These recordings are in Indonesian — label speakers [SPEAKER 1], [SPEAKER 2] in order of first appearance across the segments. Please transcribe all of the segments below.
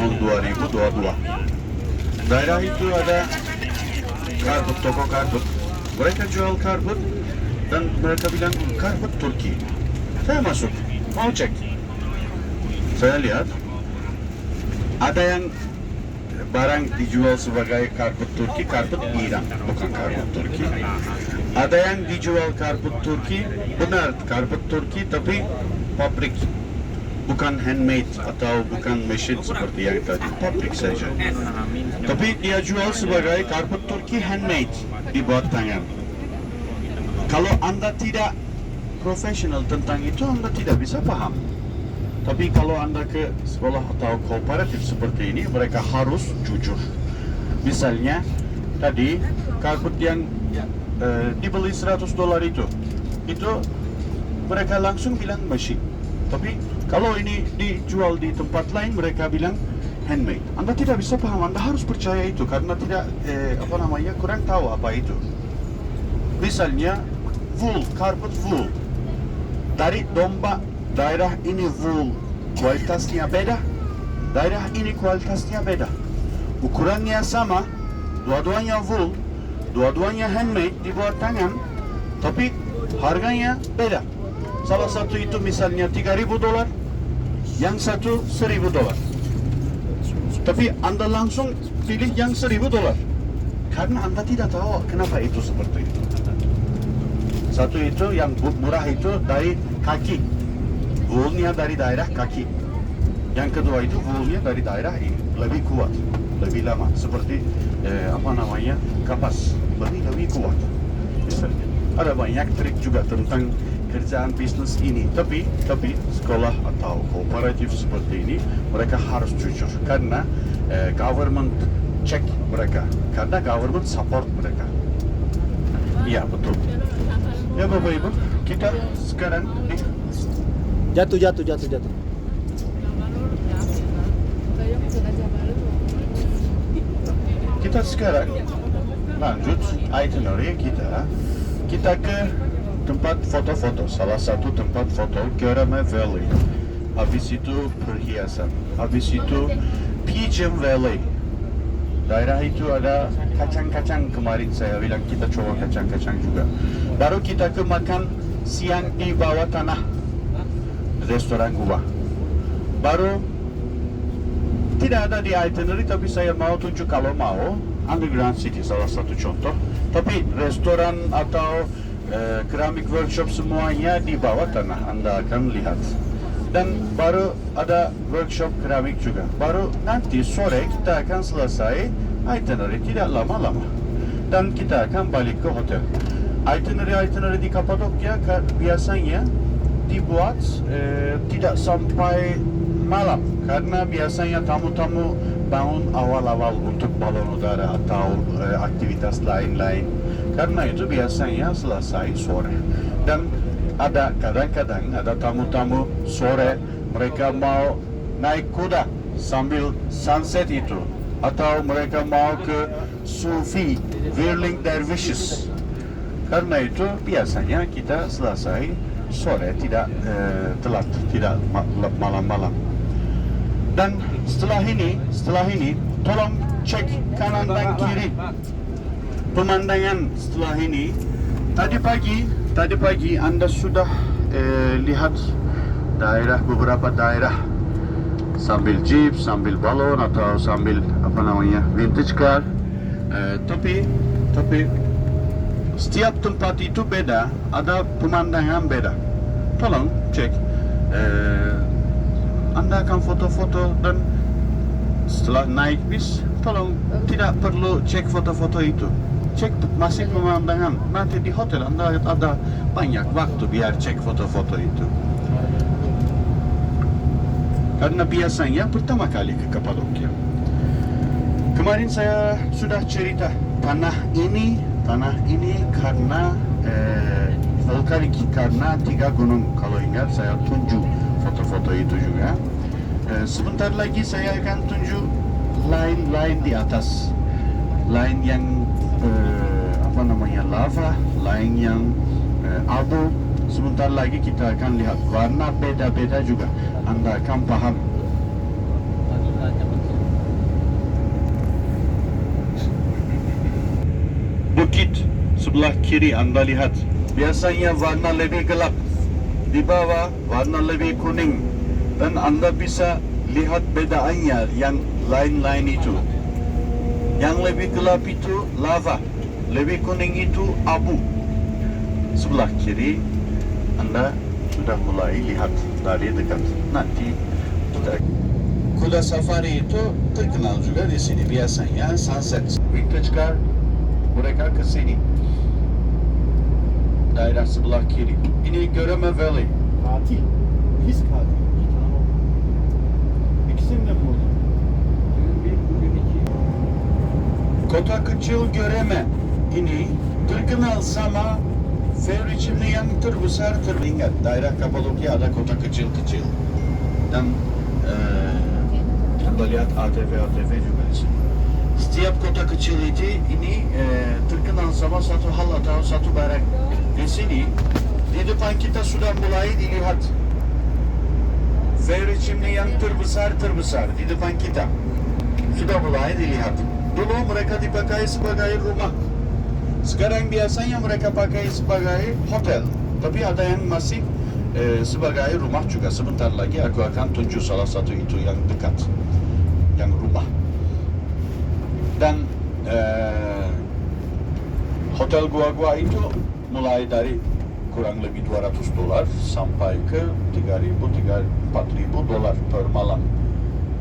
[SPEAKER 1] tahun 2022. Daerah itu ada karbut, toko karbut. Mereka jual karbut dan mereka bilang karbut Turki. Saya masuk, mau cek. Saya lihat ada yang barang dijual sebagai karbut Turki, karbut Iran, bukan karbut Turki. Ada yang dijual karbut Turki, benar karbut Turki tapi pabrik, bukan handmade atau bukan mesin seperti yang tadi, pabrik saja. Tapi dia jual sebagai karbut Turki handmade, dibuat tangan. Kalau Anda tidak profesional tentang itu, Anda tidak bisa paham. Tapi kalau Anda ke sekolah atau kooperatif seperti ini, mereka harus jujur. Misalnya, tadi karbut yang dibeli $100 itu mereka langsung bilang mesin. Tapi kalau ini dijual di tempat lain, mereka bilang handmade. Anda tidak bisa paham, Anda harus percaya itu karena tidak kurang tahu apa itu. Misalnya wool, karbut wool dari domba. Daerah ini wool kualitasnya beda, daerah ini kualitasnya beda. Ukurannya sama, dua-duanya wool, dua-duanya handmade, dibuat tangan, tapi harganya beda. Salah satu itu misalnya $3.000, yang satu $1.000. Tapi Anda langsung pilih yang $1.000 karena Anda tidak tahu kenapa itu seperti itu. Satu itu yang murah itu dari kaki, woolnya dari daerah kaki. Yang kedua itu woolnya dari daerah ini, lebih kuat, lebih lama, seperti kapas, lebih kuat. Misalnya ada banyak trik juga tentang kerjaan bisnis ini. Tapi sekolah atau kooperatif seperti ini mereka harus jujur karena government check mereka, karena government support mereka. Iya betul. Ya Bapak Ibu, kita sekarang
[SPEAKER 2] Jatuh.
[SPEAKER 1] Kita sekarang lanjut itinerary kita. Kita ke tempat foto-foto. Salah satu tempat foto Göreme Valley. Habis itu perhiasan. Habis itu Pigeon Valley. Daerah itu ada kacang-kacang, kemarin saya bilang kita coba kacang-kacang juga. Baru kita ke makan siang di bawah tanah, restoran gua. Baru tidak ada di itinerary, tapi saya mau tunjuk kalau mau Underground City salah satu contoh. Tapi restoran atau keramik workshop semuanya di bawah tanah, Anda akan lihat. Dan baru ada workshop keramik juga. Baru nanti sore kita akan selesai itinerary, tidak lama-lama. Dan kita akan balik ke hotel. Itinerary di Kapadokya biasanya dibuat tidak sampai malam, karena biasanya tamu-tamu bangun awal-awal untuk balon udara atau aktivitas lain-lain. Karena itu biasanya selesai sore. Dan ada kadang-kadang ada tamu-tamu sore mereka mau naik kuda sambil sunset itu, atau mereka mau ke Sufi Whirling Dervishes. Karena itu biasanya kita selesai sore, tidak telat, tidak malam-malam. Dan setelah ini tolong cek kanan dan kiri pemandangan. Setelah ini tadi pagi Anda sudah lihat beberapa daerah sambil jeep, sambil balon atau sambil vintage car. Tapi setiap tempat itu beda, ada pemandangan beda. Tolong cek. Anda akan foto-foto dan setelah naik bis, tolong tidak perlu cek foto-foto itu. Cek masih pemandangan. Nanti di hotel Anda ada banyak waktu biar cek foto-foto itu. Karena biasanya pertama kali ke Kapadokya. Kemarin saya sudah cerita tanah ini karena vulkanik, karena 3 gunung. Kalau ingat saya tunjuk foto-foto itu juga. Sebentar lagi saya akan tunjuk line di atas, line yang lava, line yang abu. Sebentar lagi kita akan lihat warna beda-beda juga. Anda akan paham. sebelah kiri Anda lihat, biasanya warna lebih gelap, di bawah warna lebih kuning, dan Anda bisa lihat bedaannya yang lain-lain itu. Yang lebih gelap itu lava, lebih kuning itu abu. Sebelah kiri Anda sudah mulai lihat dari dekat. Nanti kita kuda safari itu terkenal juga di sini, biasanya sunset. Vintage car mereka ke sini. Daerah sebelah kiri. Ini Göreme Valley.
[SPEAKER 2] Katil. Pis katil. Tamam. İkisinden mi oldu? Dün bir, bugün iki.
[SPEAKER 1] Kota kecil Göreme ini terkenal sama feri chimney yang terbesar teringat. Daerah Kapadokya ada kota kecil-kecil. Dan Anda lihat ATV juga di sini. Setiap kota kecil ini terkenal sama satu hal atau satu barang. Di sini, di depan kita sudah mulai dilihat feri chimney yang terbesar di depan kita. Sudah mulai dilihat. Dulu mereka dipakai sebagai rumah. Sekarang biasanya mereka pakai sebagai hotel. Tapi ada yang masih sebagai rumah juga. Sebentar lagi aku akan tunjuk salah satu itu yang dekat, yang rumah. Dan hotel gua-gua itu mulai dari kurang lebih $200 sampai ke $3.000-4.000 per malam,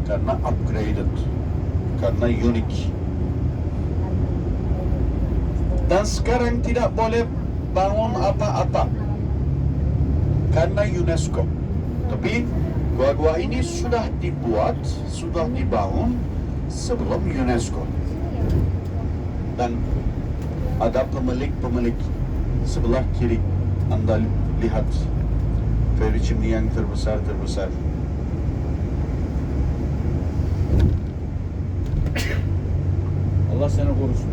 [SPEAKER 1] karena upgraded, karena unik. Dan sekarang tidak boleh bangun apa-apa karena UNESCO. Tapi gua-gua ini sudah dibuat, sudah dibangun sebelum UNESCO. Dan ada pemilik sebelah kiri. Anda lihat feri chimney yang terbesar.
[SPEAKER 2] Allah seni korusun.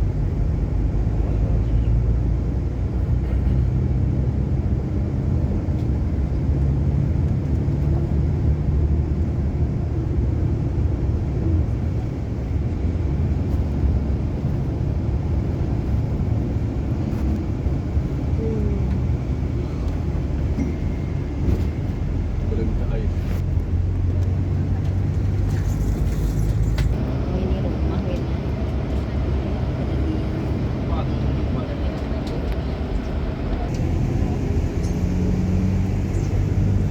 [SPEAKER 2] Boleh minta air.
[SPEAKER 3] Ini rumah ini.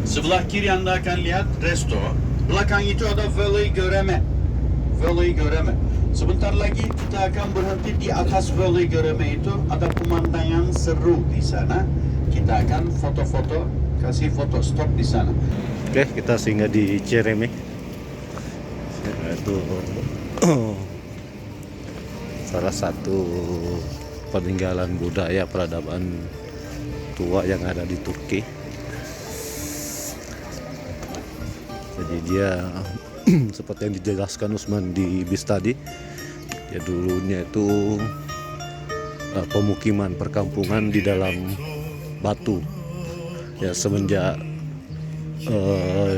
[SPEAKER 1] Sebelah kiri Anda akan lihat resto. Belakang itu ada Valley Göreme. Sebentar lagi kita akan berhenti di atas Valley Göreme itu. Ada pemandangan seru di sana. Kita akan foto-foto, kasih foto stop di sana.
[SPEAKER 4] Oke, kita singgah di Cereme. Itu salah satu peninggalan budaya peradaban tua yang ada di Turki. Jadi dia seperti yang dijelaskan Usman di bis tadi, ya dulunya itu pemukiman perkampungan di dalam batu. Ya semenjak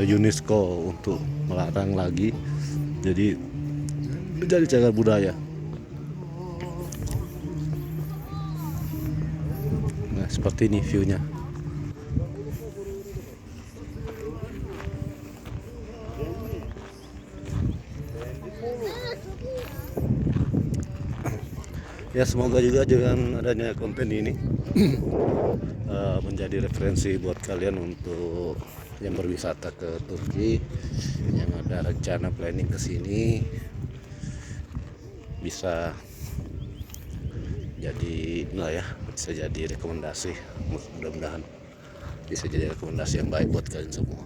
[SPEAKER 4] UNESCO untuk melarang lagi, jadi menjadi cagar budaya. Nah seperti ini view-nya. Ya semoga juga dengan adanya konten ini menjadi referensi buat kalian untuk yang berwisata ke Turki, yang ada rencana planning ke sini, bisa jadi bisa jadi rekomendasi. Mudah-mudahan bisa jadi rekomendasi yang baik buat kalian semua.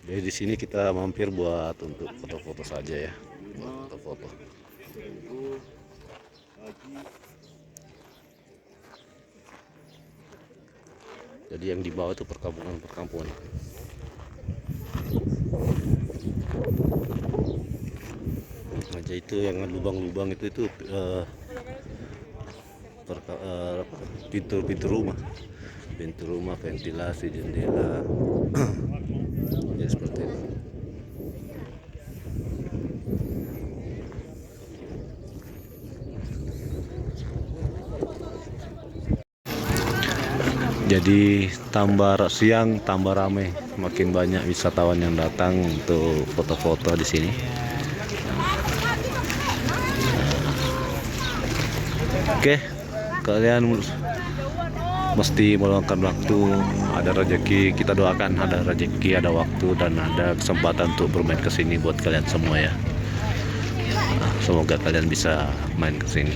[SPEAKER 4] Jadi di sini kita mampir buat untuk foto-foto saja ya, buat foto-foto. Jadi yang di bawah itu perkampungan. Aja itu yang lubang-lubang itu pintu rumah, ventilasi, jendela. Ya seperti Jadi tambah siang tambah ramai, makin banyak wisatawan yang datang untuk foto-foto di sini. Oke, kalian mesti meluangkan waktu, ada rezeki, kita doakan ada rezeki, ada waktu dan ada kesempatan untuk bermain ke sini buat kalian semua ya. Semoga kalian bisa main ke sini.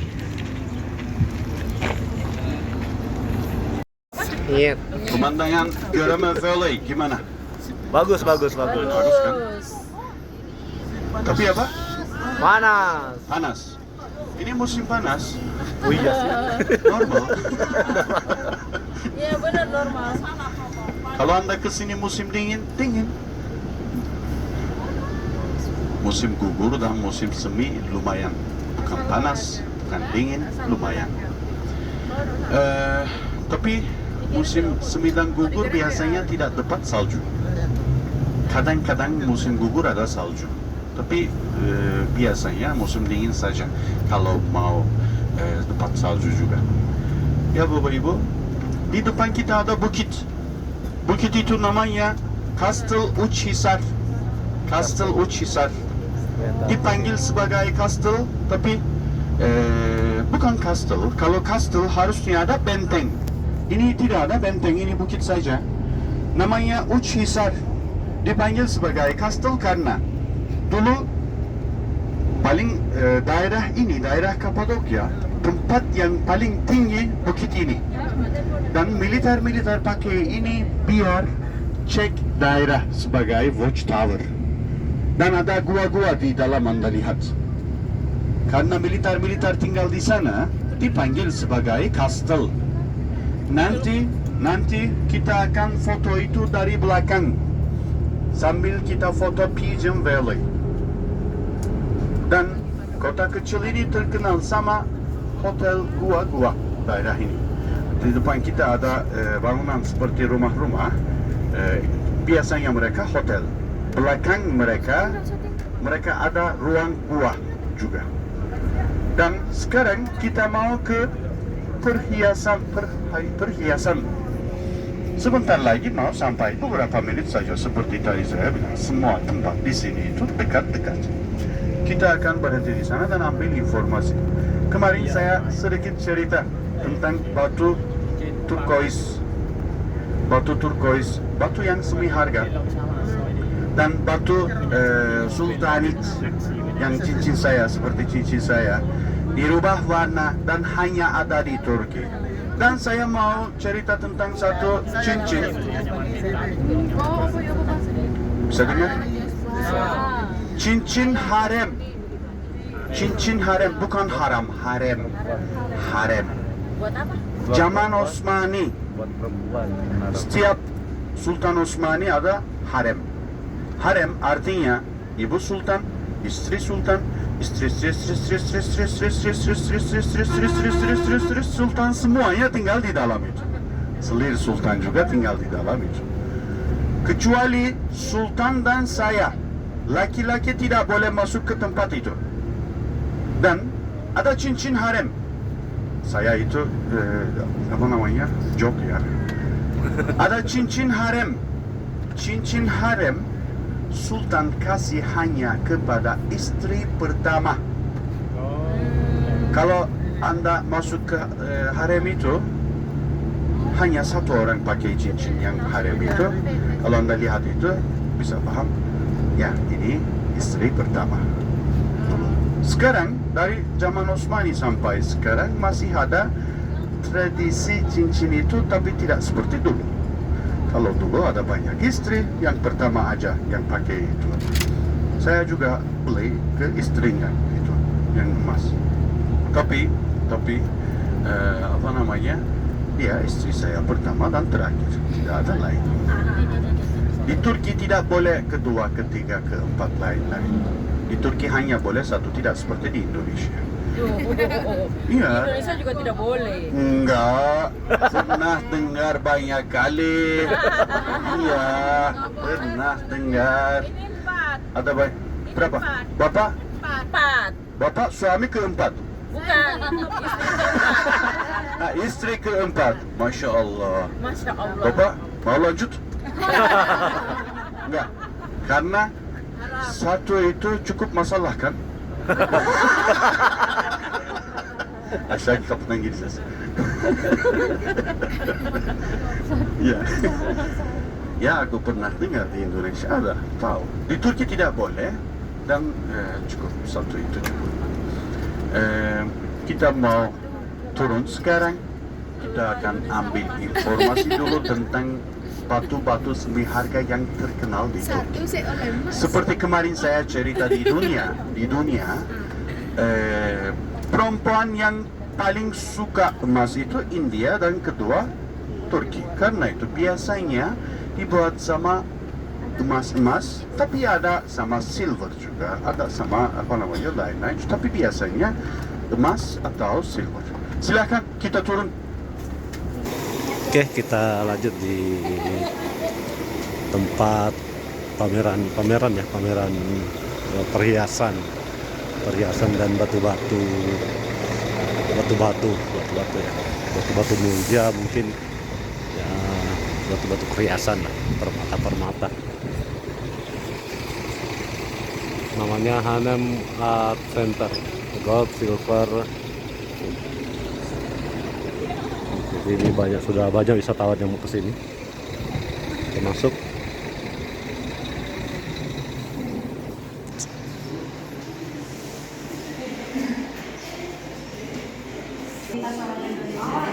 [SPEAKER 4] Iya.
[SPEAKER 1] Pemandangan Gurame Valley gimana?
[SPEAKER 4] Bagus.
[SPEAKER 1] Bagus kan? Tapi apa?
[SPEAKER 4] Panas.
[SPEAKER 1] Panas. Ini musim panas.
[SPEAKER 4] Oh iya sih.
[SPEAKER 1] Normal.
[SPEAKER 3] Iya benar normal.
[SPEAKER 1] Kalau Anda kesini musim dingin, dingin. Musim gugur dan musim semi lumayan. Bukan panas, bukan dingin, lumayan. Tapi musim semi dan gugur biasanya tidak dapat salju. Kadang-kadang musim gugur ada salju. Tapi biasanya musim dingin saja kalau mau dapat salju juga. Ya Bapak Ibu, di depan kita ada bukit. Bukit itu namanya Kastel Uçhisar. Kastel Uçhisar. Dipanggil sebagai kastel, tapi bukan kastel. Kalau kastel harusnya ada benteng. Ini tidak ada benteng, ini bukit saja. Namanya Uçhisar. Dipanggil sebagai kastel karena dulu paling daerah ini, daerah Kapadokya, tempat yang paling tinggi bukit ini. Dan militer-militer pakai ini biar cek daerah sebagai watchtower. Dan ada gua-gua di dalam Anda lihat. Karena militer-militer tinggal di sana, dipanggil sebagai kastel. Nanti kita akan foto itu dari belakang sambil kita foto Pigeon Valley. Dan kota kecil ini terkenal sama hotel gua-gua daerah ini. Di depan kita ada bangunan seperti rumah-rumah. Biasanya mereka hotel. Belakang mereka ada ruang gua juga. Dan sekarang kita mau ke perhiasan. Sebentar lagi mau sampai, beberapa menit saja. Seperti tadi saya bilang, semua tempat di sini itu dekat-dekat. Kita akan berhenti di sana dan ambil informasi. Kemarin saya sedikit cerita tentang batu turkois, batu yang semi harga, dan batu sultanit yang cincin saya, seperti cincin saya, dirubah warna dan hanya ada di Turki. Dan saya mau cerita tentang satu cincin. Bisa dengar? Cincin harem. Cincin harem, bukan haram, harem. Harem.
[SPEAKER 3] Buat apa?
[SPEAKER 1] Zaman Osmani. Setiap Sultan Osmani ada harem. Harem artinya ibu sultan, istri sultan, istri sultan, semuanya tinggal di dalam itu. Selir sultan juga tinggal di dalam itu. Kecuali sultan dan saya, laki-laki tidak boleh masuk ke tempat itu. Dan ada cincin harem. Saya itu apa namanya? Joke ya. Ada cincin harem. Cincin harem sultan kasih hanya kepada istri pertama. Kalau Anda masuk ke harem itu, hanya satu orang pakai cincin yang harem itu. Kalau Anda lihat itu, bisa paham. Ya, ini istri pertama. Sekarang dari zaman Osmani sampai sekarang masih ada tradisi cincin itu, tapi tidak seperti dulu. Kalau dulu ada banyak istri, yang pertama aja yang pakai itu. Saya juga beli ke istrinya itu, yang emas. Tapi apa namanya? Dia istri saya pertama dan terakhir, tidak ada lain. Di Turki tidak boleh kedua, ketiga, keempat lain-lain. Di Turki hanya boleh satu, tidak seperti di Indonesia. Iya.
[SPEAKER 3] Di Indonesia juga tidak boleh.
[SPEAKER 1] Enggak, pernah dengar banyak kali. Iya, pernah dengar.
[SPEAKER 3] Ini 4.
[SPEAKER 1] Ada berapa? Bapak?
[SPEAKER 3] 4.
[SPEAKER 1] Bapak suami keempat.
[SPEAKER 3] Bukan, istri keempat.
[SPEAKER 1] Nah, istri keempat, Masya Allah.
[SPEAKER 3] Masya Allah.
[SPEAKER 1] Bapak mau lanjut? Enggak, karena satu itu cukup masalah kan? Asyik kau nangis. Ya. Ya, aku pernah dengar di Indonesia ada, tahu. Di Turki tidak boleh dan cukup satu itu cukup. Kita mau turun sekarang. Kita akan ambil informasi dulu tentang batu-batu semi harga yang terkenal di Turki. Seperti kemarin saya cerita di dunia, perempuan yang paling suka emas itu India dan kedua Turki. Karena itu biasanya dibuat sama emas-emas, tapi ada sama silver juga, ada sama apa namanya lain-lain. Tapi biasanya emas atau silver. Silakan kita turun.
[SPEAKER 4] Oke, kita lanjut di tempat pameran perhiasan dan batu-batu mulia, mungkin ya batu-batu perhiasan lah, permata. Namanya Hanem Art Center, gold, silver. Ini sudah banyak wisatawan yang mau ke sini, termasuk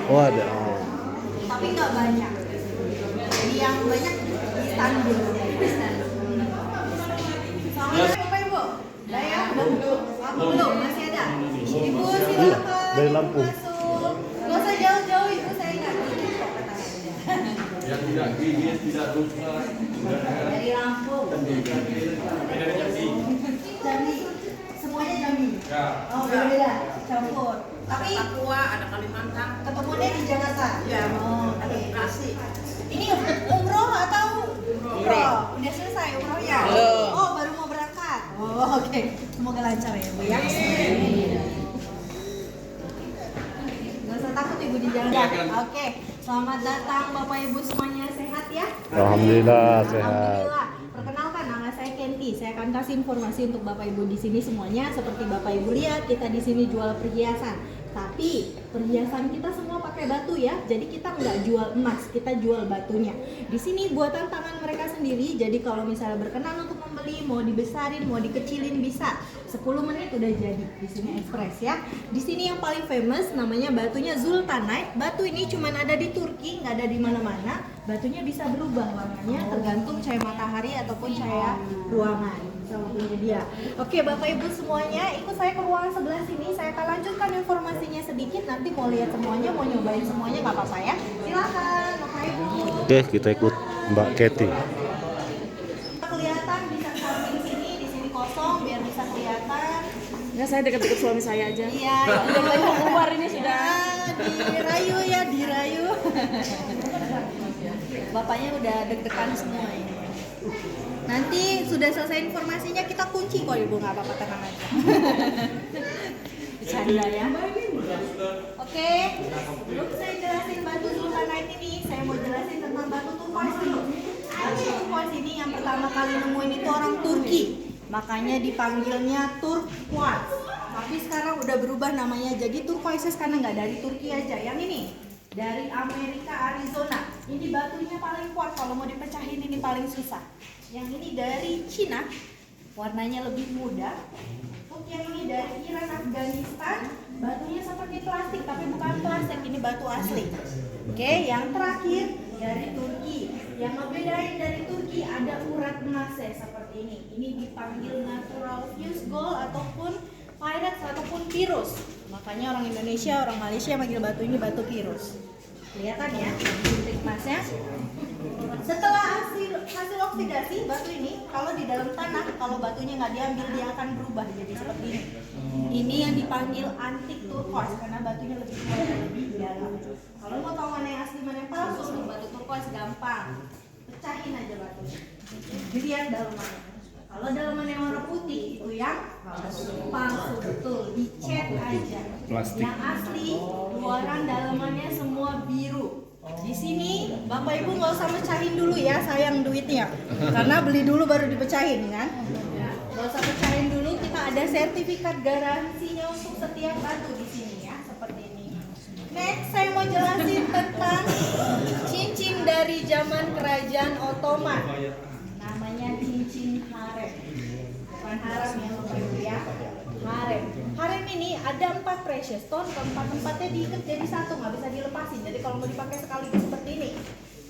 [SPEAKER 4] ada.
[SPEAKER 5] Tapi nggak banyak. Jadi yang banyak di Istanbul. Assalamualaikum Bapak Ibu. Udah ya? Belum, masih ada. Ibu silakan.
[SPEAKER 4] Dari Lampung.
[SPEAKER 5] Masuk. Nggak usah jauh-jauh, Ibu, saya nggak gigit kok katanya.
[SPEAKER 2] Yang tidak gigit, tidak rusak.
[SPEAKER 5] Dari Lampung. Jambi. Semuanya Jambi.
[SPEAKER 2] Ya.
[SPEAKER 5] Oh, beda. Campur. Tapi
[SPEAKER 3] Papua, ada Kalimantan.
[SPEAKER 5] ketemunya di Jakarta.
[SPEAKER 3] Ya,
[SPEAKER 5] Oh,
[SPEAKER 3] ada
[SPEAKER 5] oke.
[SPEAKER 3] Bekasi.
[SPEAKER 5] Ini umroh atau umroh? Udah selesai umrohnya?
[SPEAKER 3] Belum.
[SPEAKER 5] Oh, baru mau berangkat. Oh, oke. Semoga lancar ya, Bu ya. Gak usah takut Ibu di jalan. Oke. Selamat datang Bapak Ibu semuanya, sehat ya?
[SPEAKER 4] Alhamdulillah sehat.
[SPEAKER 5] Alhamdulillah. Perkenalkan, nama saya Kenti. Saya akan kasih informasi untuk Bapak Ibu di sini semuanya. Seperti Bapak Ibu lihat, kita di sini jual perhiasan. Tapi perhiasan kita semua pakai batu ya. Jadi kita nggak jual emas, kita jual batunya. Di sini buatan tangan mereka sendiri. Jadi kalau misalnya berkenan untuk membeli, mau dibesarin, mau dikecilin bisa. 10 menit udah jadi. Di sini express ya. Di sini yang paling famous namanya batunya Zultanite. Batu ini cuma ada di Turki, nggak ada di mana-mana. Batunya bisa berubah warnanya tergantung cahaya matahari ataupun cahaya ruangan. Sama punya dia. Oke, Bapak Ibu semuanya, ikut saya ke ruangan sebelah sini. Saya akan lanjutkan informasinya sedikit. Nanti mau lihat semuanya, mau nyobain semuanya nggak apa-apa ya. Silakan, Bapak Ibu.
[SPEAKER 4] Oke, kita ikut Mbak Kety.
[SPEAKER 5] Kelihatan bisa samping sini, di sini kosong biar bisa kelihatan.
[SPEAKER 3] Ya, saya dekat-dekat suami saya aja.
[SPEAKER 5] Iya,
[SPEAKER 3] Udah mulai mau keluar ini sudah.
[SPEAKER 5] dirayu ya, dirayu. Bapaknya udah deg-degan semua ini. Nanti sudah selesai informasinya kita kunci kok Ibu, nggak apa-apa, tenang aja. Bercanda ya. Oke, sebelum saya jelasin batu Zultanite ini, saya mau jelasin tentang batu turquoise dulu. Batu turquoise ini yang pertama kali nemuin itu orang Turki, makanya dipanggilnya turquoise. Tapi sekarang udah berubah namanya jadi turquoise karena nggak dari Turki aja. Yang ini dari Amerika, Arizona. Ini batunya paling kuat, kalau mau dipecahin ini paling susah. Yang ini dari Cina, warnanya lebih muda. Untuk yang ini dari Iran, Afghanistan, batunya seperti plastik tapi bukan plastik, ini batu asli. Oke, yang terakhir dari Turki. Yang membedain dari Turki ada urat emasnya seperti ini. Ini dipanggil natural fuse gold ataupun pyrex ataupun pirus. Makanya orang Indonesia, orang Malaysia manggil batu ini batu pirus. Kelihatan ya, titik emasnya. Setelah hasil oksidasi batu ini, kalau di dalam tanah, kalau batunya nggak diambil dia akan berubah jadi seperti ini. Ini yang dipanggil antik turquoise karena batunya lebih kuat dan lebih dalam. Kalau mau tahu mana yang asli mana yang palsu, untuk batu turquoise gampang, pecahin aja batunya. Dilihat dalamannya. Kalau dalamannya warna putih itu yang palsu, betul, dicet aja.
[SPEAKER 2] Plastik.
[SPEAKER 5] Yang asli 20 luaran dalamannya semua biru. Di sini Bapak Ibu nggak usah mecahin dulu ya, sayang duitnya. Karena beli dulu baru dipecahin kan. Nggak usah pecahin dulu, kita ada sertifikat garansinya untuk setiap batu di sini ya, seperti ini. Next, saya mau jelasin tentang cincin dari zaman Kerajaan Ottoman. Namanya cincin harem. Bukan haram ya Bapak Ibu ya. Harem. Harem ini ada 4 precious stone, keempat-empatnya diikat jadi satu, nggak bisa dilepasin. Jadi kalau mau dipakai sekaligus seperti ini,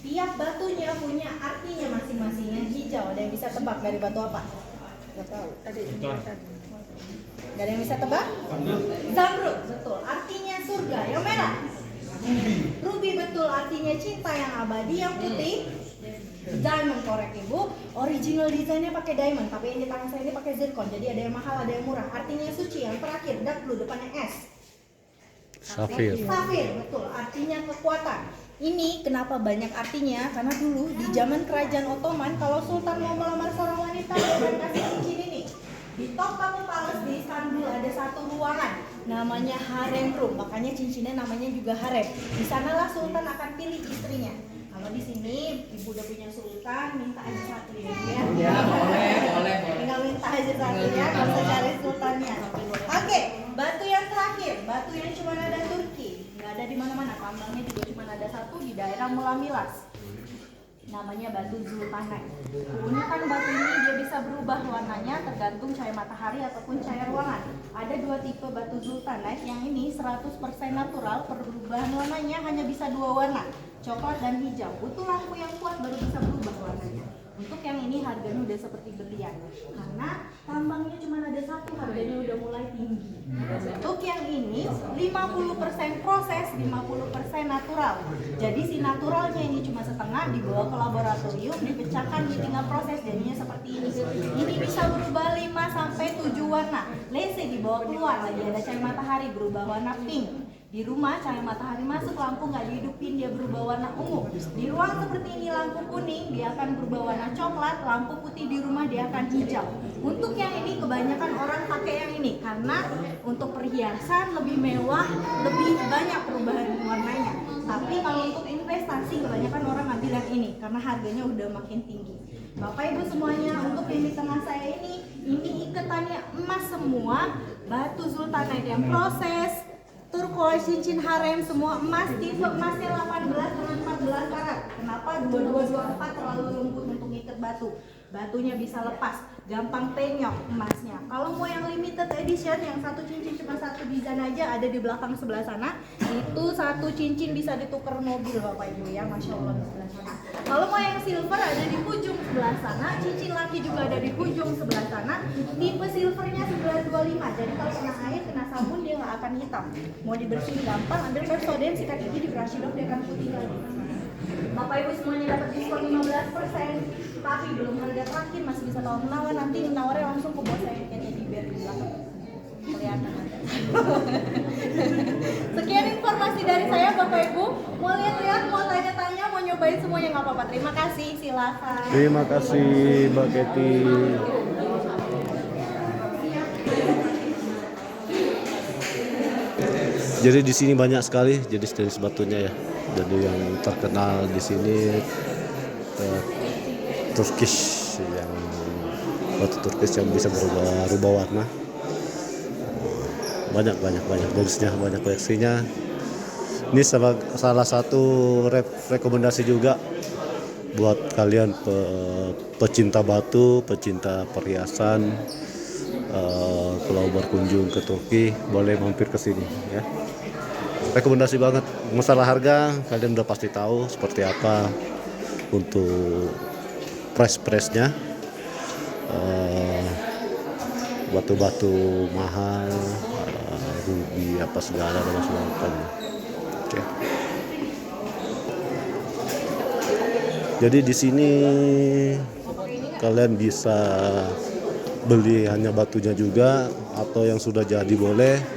[SPEAKER 5] tiap batunya punya artinya masing-masing. Yang hijau, ada yang bisa tebak dari batu apa? Nggak tahu. Gak ada yang bisa tebak? Zamrud, betul. Artinya surga. Yang merah? Ruby, betul. Artinya cinta yang abadi. Yang putih? Diamond, korek Ibu. Original desainnya pakai diamond, tapi yang di tangan saya ini pakai zircon. Jadi ada yang mahal, ada yang murah. Artinya suci. Yang terakhir, dark blue, depannya S.
[SPEAKER 4] Safir.
[SPEAKER 5] Safir, betul. Artinya kekuatan. Ini kenapa banyak artinya? Karena dulu di zaman Kerajaan Ottoman, kalau Sultan mau melamar seorang wanita, dia akan kasih cincin ini. Di Topkapi Palace di Istanbul ada satu ruangan namanya harem room, makanya cincinnya namanya juga harem. Di sanalah Sultan akan pilih istrinya. Kalau di sini ibu udah punya sultan, minta aja satu ya. Ya, boleh. Tinggal minta aja satu ya, nggak usah cari sultannya. Oke, batu yang terakhir, batu yang cuma ada Turki, nggak ada di mana-mana. Tambangnya juga cuma ada satu di daerah Mulamilas. Namanya batu Zultanite. Keunikan batu ini dia bisa berubah warnanya tergantung cahaya matahari ataupun cahaya ruangan. Ada 2 tipe batu Zultanite, yang ini 100% natural, perubahan warnanya hanya bisa 2 warna, coklat dan hijau. Butuh lampu yang kuat baru bisa berubah warnanya. Untuk yang ini harganya udah seperti berlian, karena tambangnya cuma ada satu, harganya udah mulai tinggi. Untuk yang ini 50% proses, 50% natural. Jadi si naturalnya ini cuma setengah, dibawa ke laboratorium, dipecahkan, tinggal proses, jadinya seperti ini. Ini bisa berubah 5-7 warna. Let's say dibawa keluar lagi ada cahaya matahari, berubah warna pink. Di rumah cahaya matahari masuk, lampu nggak dihidupin, dia berubah warna ungu. Di ruang seperti ini lampu kuning, dia akan berubah warna coklat. Lampu putih di rumah dia akan hijau. Untuk yang ini kebanyakan orang pakai yang ini karena untuk perhiasan lebih mewah, lebih banyak perubahan warnanya. Tapi kalau untuk investasi kebanyakan orang ambil yang ini karena harganya udah makin tinggi. Bapak Ibu semuanya, untuk yang di tengah saya ini iketannya emas semua, batu Zultanite yang proses, turquoise, cincin harem, semua emas. Tipe emasnya 18 dengan 14 karat. Kenapa 2224 terlalu lembut untuk ngikat batu? Batunya bisa lepas, gampang penyok emasnya. Kalau mau yang limited edition, yang satu cincin cuma satu desain aja, ada di belakang sebelah sana. Itu satu cincin bisa ditukar mobil Bapak Ibu ya, Masya Allah di sebelah sana. Kalau mau yang silver ada di ujung sebelah sana, cincin laki juga ada di ujung sebelah sana. Tipe silvernya 925, jadi kalau kena air, kena sabun dia nggak akan hitam. Mau dibersihin gampang, ambil Pepsodent, sikat gigi, di brush off, dia akan putih lagi. Bapak Ibu semuanya dapat diskon 15%, tapi belum harga terakhir, masih bisa tawar menawar. Nanti menawarnya langsung ke bos saya yang di bear di belakang. Kelihatan ada. Sekian informasi dari saya Bapak Ibu. Mau lihat-lihat, mau tanya-tanya, mau nyobain semuanya nggak apa-apa. Terima kasih, silakan.
[SPEAKER 2] Terima kasih Mbak Kety.
[SPEAKER 4] Jadi di sini banyak sekali jenis-jenis batunya ya. Jadi yang terkenal di sini Turkish, yang batu Turkish yang bisa berubah warna. Banyak jenisnya, banyak koleksinya. Ini salah satu rekomendasi juga buat kalian pecinta batu, pecinta perhiasan. Kalau berkunjung ke Turki boleh mampir ke sini ya. Rekomendasi banget. Masalah harga kalian udah pasti tahu seperti apa untuk price-nya. Batu-batu mahal, ruby apa segala dan macam-macam. Oke. Jadi di sini kalian bisa beli hanya batunya juga, atau yang sudah jadi boleh.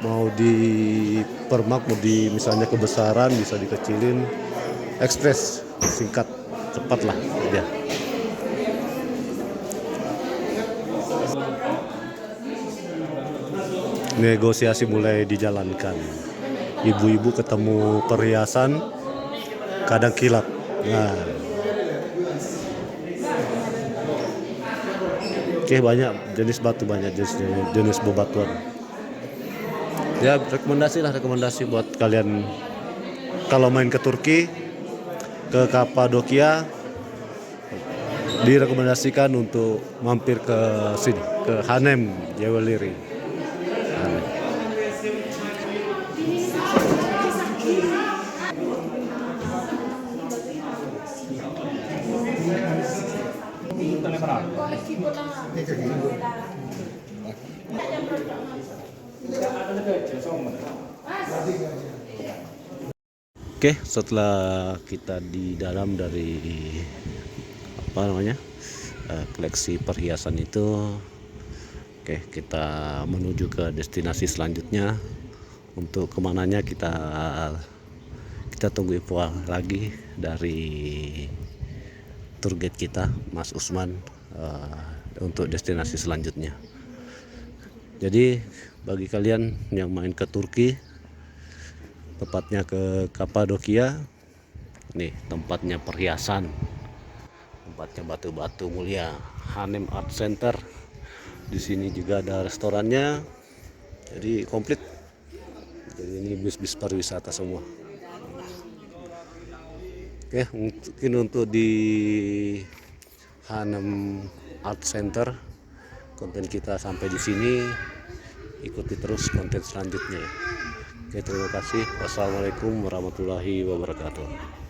[SPEAKER 4] Mau di permak, mau di misalnya kebesaran bisa dikecilin, ekspres, singkat, cepat lah dia. Negosiasi mulai dijalankan. ibu-ibu ketemu perhiasan kadang kilap. Nah, oke, banyak jenis batu, banyak jenis bebatuan. Ya, rekomendasi buat kalian kalau main ke Turki, ke Kapadokia, direkomendasikan untuk mampir ke sini, ke Hanem Jewelry. Hanem. Oke, setelah kita di dalam dari koleksi perhiasan itu, oke, kita menuju ke destinasi selanjutnya. Untuk kemananya kita tunggu info lagi dari tour guide kita, Mas Usman, untuk destinasi selanjutnya. Jadi bagi kalian yang main ke Turki, tepatnya ke Kapadokia, nih tempatnya perhiasan, tempatnya batu-batu mulia, Hanem Art Center. Di sini juga ada restorannya, jadi komplit. Jadi ini bis-bis pariwisata semua. Oke, mungkin untuk di Hanem Art Center konten kita sampai di sini. Ikuti terus konten selanjutnya. Oke, terima kasih. Wassalamualaikum warahmatullahi wabarakatuh.